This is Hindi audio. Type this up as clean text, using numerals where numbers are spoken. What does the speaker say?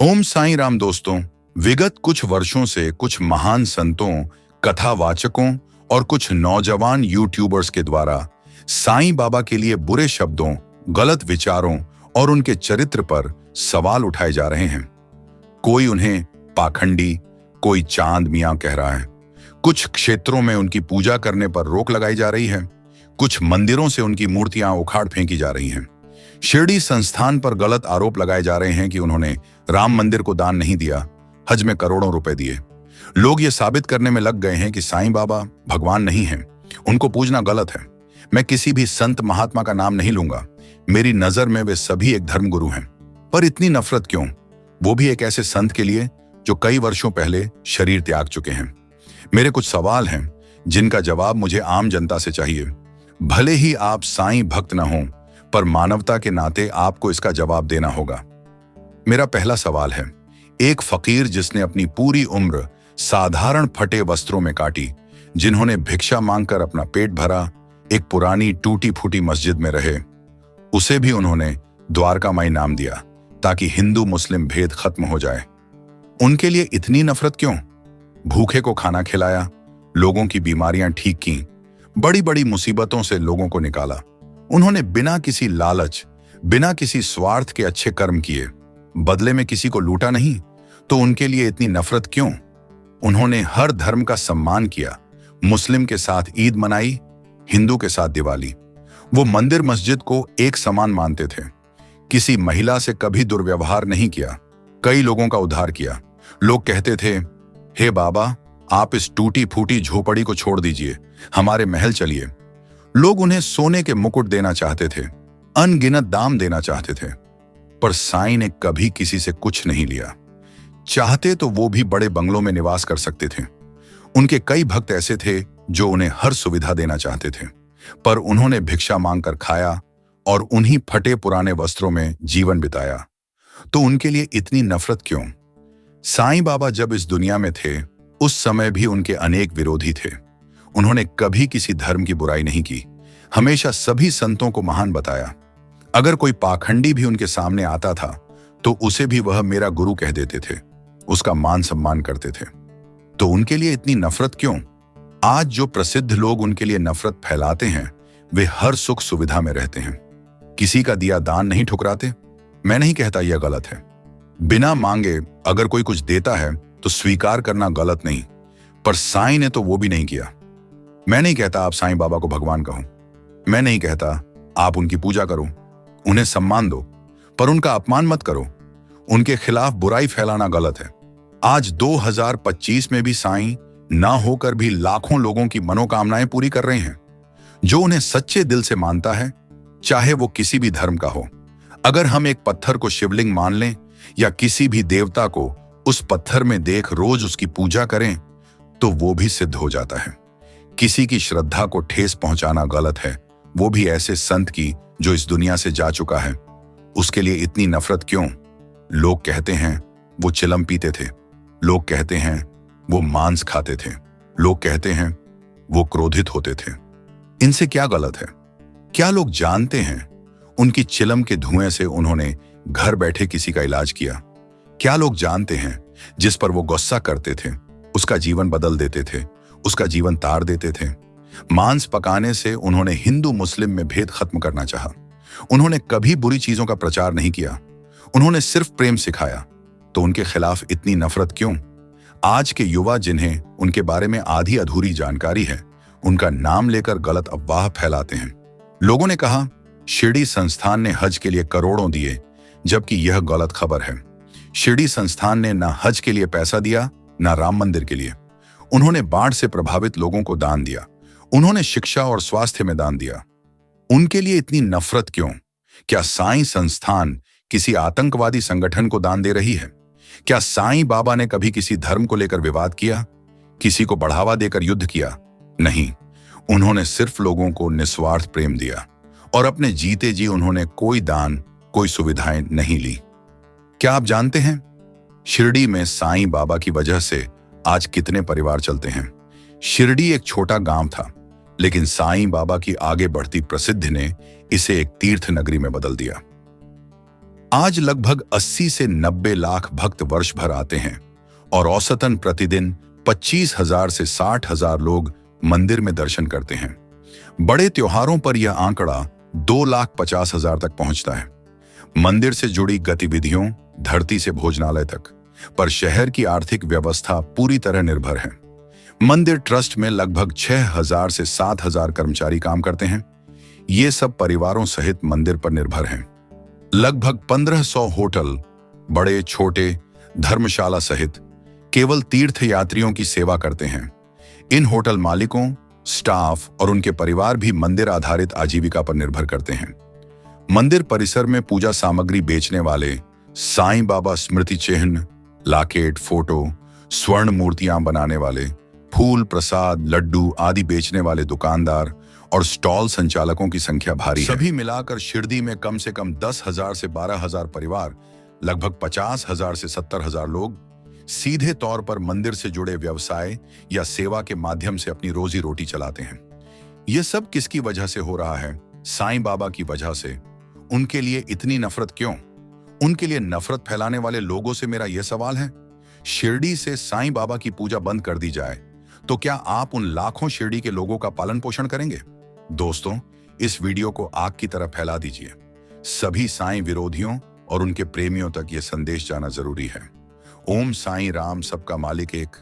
ओम साईं राम दोस्तों। विगत कुछ वर्षों से कुछ महान संतों, कथावाचकों और कुछ नौजवान यूट्यूबर्स के द्वारा साईं बाबा के लिए बुरे शब्दों, गलत विचारों और उनके चरित्र पर सवाल उठाए जा रहे हैं। कोई उन्हें पाखंडी, कोई चांद मियां कह रहा है। कुछ क्षेत्रों में उनकी पूजा करने पर रोक लगाई जा रही है। कुछ मंदिरों से उनकी मूर्तियां उखाड़ फेंकी जा रही हैं। शिरडी संस्थान पर गलत आरोप लगाए जा रहे हैं कि उन्होंने राम मंदिर को दान नहीं दिया, हज में करोड़ों रुपए दिए। लोग ये साबित करने में लग गए हैं कि साईं बाबा भगवान नहीं हैं, उनको पूजना गलत है। मैं किसी भी संत महात्मा का नाम नहीं लूंगा, मेरी नजर में वे सभी एक धर्मगुरु हैं। पर इतनी नफरत क्यों, वो भी एक ऐसे संत के लिए जो कई वर्षों पहले शरीर त्याग चुके हैं। मेरे कुछ सवाल हैं जिनका जवाब मुझे आम जनता से चाहिए। भले ही आप साईं भक्त न हों, पर मानवता के नाते आपको इसका जवाब देना होगा। मेरा पहला सवाल है, एक फकीर जिसने अपनी पूरी उम्र साधारण फटे वस्त्रों में काटी, जिन्होंने भिक्षा मांगकर अपना पेट भरा, एक पुरानी टूटी फूटी मस्जिद में रहे, उसे भी उन्होंने द्वारका माई नाम दिया ताकि हिंदू मुस्लिम भेद खत्म हो जाए। उनके लिए इतनी नफरत क्यों? भूखे को खाना खिलाया, लोगों की बीमारियां ठीक की, बड़ी बड़ी मुसीबतों से लोगों को निकाला। उन्होंने बिना किसी लालच, बिना किसी स्वार्थ के अच्छे कर्म किए, बदले में किसी को लूटा नहीं। तो उनके लिए इतनी नफरत क्यों? उन्होंने हर धर्म का सम्मान किया, मुस्लिम के साथ ईद मनाई, हिंदू के साथ दिवाली। वो मंदिर मस्जिद को एक समान मानते थे, किसी महिला से कभी दुर्व्यवहार नहीं किया, कई लोगों का उद्धार किया। लोग कहते थे, हे बाबा, आप इस टूटी फूटी झोपड़ी को छोड़ दीजिए, हमारे महल चलिए। लोग उन्हें सोने के मुकुट देना चाहते थे, अनगिनत दाम देना चाहते थे, पर साईं ने कभी किसी से कुछ नहीं लिया। चाहते तो वो भी बड़े बंगलों में निवास कर सकते थे। उनके कई भक्त ऐसे थे जो उन्हें हर सुविधा देना चाहते थे, पर उन्होंने भिक्षा मांगकर खाया और उन्हीं फटे पुराने वस्त्रों में जीवन बिताया। तो उनके लिए इतनी नफरत क्यों? साईं बाबा जब इस दुनिया में थे, उस समय भी उनके अनेक विरोधी थे। उन्होंने कभी किसी धर्म की बुराई नहीं की, हमेशा सभी संतों को महान बताया। अगर कोई पाखंडी भी उनके सामने आता था तो उसे भी वह मेरा गुरु कह देते थे, उसका मान सम्मान करते थे। तो उनके लिए इतनी नफरत क्यों? आज जो प्रसिद्ध लोग उनके लिए नफरत फैलाते हैं, वे हर सुख सुविधा में रहते हैं, किसी का दिया दान नहीं ठुकराते। मैं नहीं कहता यह गलत है, बिना मांगे अगर कोई कुछ देता है तो स्वीकार करना गलत नहीं, पर साईं ने तो वो भी नहीं किया। मैं नहीं कहता आप साईं बाबा को भगवान कहो, मैं नहीं कहता आप उनकी पूजा करो, उन्हें सम्मान दो, पर उनका अपमान मत करो। उनके खिलाफ बुराई फैलाना गलत है। आज 2025 में भी साईं ना होकर भी लाखों लोगों की मनोकामनाएं पूरी कर रहे हैं, जो उन्हें सच्चे दिल से मानता है, चाहे वो किसी भी धर्म का हो। अगर हम एक पत्थर को शिवलिंग मान लें या किसी भी देवता को उस पत्थर में देख रोज उसकी पूजा करें, तो वो भी सिद्ध हो जाता है। किसी की श्रद्धा को ठेस पहुंचाना गलत है, वो भी ऐसे संत की जो इस दुनिया से जा चुका है। उसके लिए इतनी नफरत क्यों? लोग कहते हैं वो चिलम पीते थे, लोग कहते हैं वो मांस खाते थे, लोग कहते हैं वो क्रोधित होते थे। इनसे क्या गलत है? क्या लोग जानते हैं उनकी चिलम के धुएं से उन्होंने घर बैठे किसी का इलाज किया? क्या लोग जानते हैं जिस पर वो गुस्सा करते थे, उसका जीवन बदल देते थे, उसका जीवन तार देते थे? मांस पकाने से उन्होंने हिंदू मुस्लिम में भेद खत्म करना चाहा। उन्होंने कभी बुरी चीजों का प्रचार नहीं किया, उन्होंने सिर्फ प्रेम सिखाया। तो उनके खिलाफ इतनी नफरत क्यों? आज के युवा जिन्हें उनके बारे में आधी अधूरी जानकारी है, उनका नाम लेकर गलत अफवाह फैलाते हैं। लोगों ने कहा शिरडी संस्थान ने हज के लिए करोड़ों दिए, जबकि यह गलत खबर है। शिरडी संस्थान ने ना हज के लिए पैसा दिया, ना राम मंदिर के लिए। उन्होंने बाढ़ से प्रभावित लोगों को दान दिया, उन्होंने शिक्षा और स्वास्थ्य में दान दिया। उनके लिए इतनी नफरत क्यों? क्या साईं संस्थान किसी आतंकवादी संगठन को दान दे रही है? क्या साईं बाबा ने कभी किसी धर्म को लेकर विवाद किया, किसी को बढ़ावा देकर युद्ध किया? नहीं, उन्होंने सिर्फ लोगों को निस्वार्थ प्रेम दिया और अपने जीते जी उन्होंने कोई दान, कोई सुविधाएं नहीं ली। क्या आप जानते हैं शिरडी में साईं बाबा की वजह से आज कितने परिवार चलते हैं? शिरडी एक छोटा गांव था, लेकिन साईं बाबा की आगे बढ़ती प्रसिद्धि ने इसे एक तीर्थ नगरी में बदल दिया। आज लगभग 80 से 90 लाख भक्त वर्ष भर आते हैं और औसतन प्रतिदिन 25,000 से 60,000 लोग मंदिर में दर्शन करते हैं। बड़े त्योहारों पर यह आंकड़ा 2,50,000 तक पहुंचता है। मंदिर से जुड़ी गतिविधियों, धरती से भोजनालय तक, पर शहर की आर्थिक व्यवस्था पूरी तरह निर्भर है। मंदिर ट्रस्ट में लगभग 6,000 से 7,000 कर्मचारी काम करते हैं। ये सब परिवारों सहित मंदिर पर निर्भर हैं। लगभग 1,500 होटल, बड़े छोटे, धर्मशाला सहित केवल तीर्थ यात्रियों की सेवा करते हैं। इन होटल मालिकों, स्टाफ और उनके परिवार भी मंदिर आधारित आजीविका पर निर्भर करते हैं। मंदिर परिसर में पूजा सामग्री बेचने वाले, साईं बाबा स्मृति चिन्ह, लाकेट, फोटो, स्वर्ण मूर्तियां बनाने वाले, फूल, प्रसाद, लड्डू आदि बेचने वाले दुकानदार और स्टॉल संचालकों की संख्या भारी है। सभी मिलाकर शिरडी में कम से कम 10,000 से 12,000 परिवार, लगभग 50,000 से 70,000 लोग सीधे तौर पर मंदिर से जुड़े व्यवसाय या सेवा के माध्यम से अपनी रोजी रोटी चलाते हैं। यह सब किसकी वजह से हो रहा है? साईं बाबा की वजह से। उनके लिए इतनी नफरत क्यों? उनके लिए नफरत फैलाने वाले लोगों से मेरा यह सवाल है, शिरडी से साईं बाबा की पूजा बंद कर दी जाए तो क्या आप उन लाखों शिरडी के लोगों का पालन पोषण करेंगे? दोस्तों, इस वीडियो को आग की तरह फैला दीजिए। सभी साईं विरोधियों और उनके प्रेमियों तक यह संदेश जाना जरूरी है। ओम साईं राम, सबका मालिक एक।